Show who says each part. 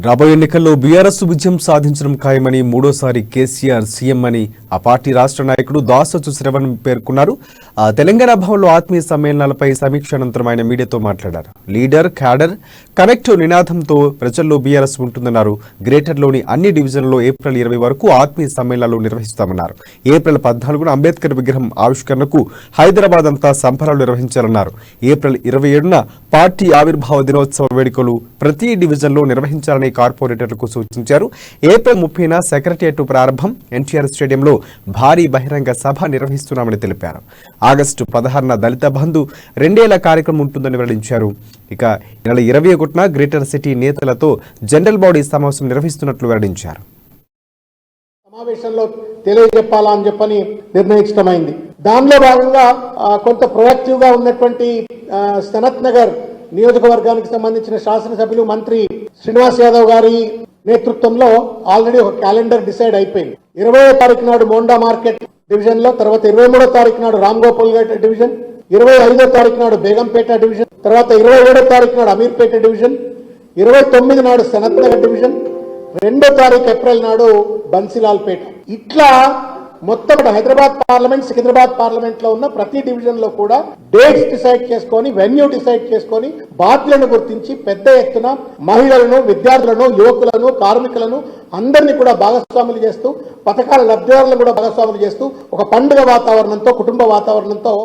Speaker 1: రాబోయే ఎన్నికల్లో బీఆర్ఎస్ విజయం సాధించడం ఖాయమని మూడోసారి కేసీఆర్ సీఎం అని ఆ పార్టీ రాష్ట్ర నాయకుడు దాసోజు శ్రవణ్ పేర్కొన్నారు. తెలంగాణ భవన్లో ఆత్మీయ సమ్మేళనాలపై సమీక్ష అనంతరం ఆయన మీడియాతో మాట్లాడారు. లీడర్ క్యాడర్ కనెక్ట్ నినాదంతో ప్రజల్లో బీఆర్ఎస్ ఉంటుందన్నారు. గ్రేటర్లోని అన్ని డివిజన్లలో ఏప్రిల్ 20 వరకు ఆత్మీయ సమ్మేళనాలు నిర్వహిస్తామన్నారు. ఏప్రిల్ 14న అంబేద్కర్ విగ్రహం ఆవిష్కరణకు హైదరాబాద్ అంతా సంబరాలు నిర్వహించాలన్నారు. ఏప్రిల్ 27న పార్టీ ఆవిర్భావ దినోత్సవ వేడుకలు ప్రతి డివిజన్లో నిర్వహించాలని కార్పొరేటర్లకు సూచించారు. ఏప్రిల్ 30న సెక్రటరియట్ ప్రారంభం, ఎన్టీఆర్ స్టేడియంలో భారీ బహిరంగ సభ నిర్వహిస్తున్నామని తెలిపారు. ఆగస్టు 16న దళిత బంధు 2 ఏళ్ల కార్యక్రమం ఉంటుందని వెల్లడించారు. ఇక నెల 21న గ్రేటర్ సిటీ నేతలతో జనరల్ బాడీ సమావేశం నిర్వహిస్తున్నట్లు వెల్లడించారు.
Speaker 2: సమావేశంలో తెలియజెప్పాలా అని చెప్పని నిర్ణయించడమైంది. దానిలో భాగంగా కొంత ప్రొయాక్టివ్ గా ఉన్నటువంటి సనత్ నగర్ నియోజకవర్గానికి సంబంధించిన శాసనసభ్యులు మంత్రి శ్రీనివాస్ యాదవ్ గారి నేతృత్వంలో ఆల్రెడీ ఒక క్యాలెండర్ డిసైడ్ అయిపోయింది. 20వ తారీఖు నాడు మోండా మార్కెట్ డివిజన్ లో, తర్వాత 23వ తారీఖు నాడు రామ్ గోపాల్ గేట్ డివిజన్, 25వ తారీఖు నాడు బేగంపేట డివిజన్, తర్వాత 27వ తారీఖు నాడు అమీర్పేట డివిజన్, 29 నాడు సనత్ నగర్ డివిజన్, 2వ తారీఖు ఏప్రిల్ నాడు బన్సీలాల్ పేట. ఇట్లా మొత్తం హైదరాబాద్ పార్లమెంట్, సికింద్రాబాద్ పార్లమెంట్ లో ఉన్న ప్రతి డివిజన్ లో కూడా డేట్స్ డిసైడ్ చేసుకొని, వెన్యూ డిసైడ్ చేసుకొని, బాధ్యులను గుర్తించి పెద్ద ఎత్తున మహిళలను, విద్యార్థులను, యువకులను, కార్మికులను అందరినీ కూడా భాగస్వాములు చేస్తూ, పథకాల లబ్ధిదారులను కూడా భాగస్వాములు చేస్తూ ఒక పండుగ వాతావరణంతో, కుటుంబ వాతావరణంతో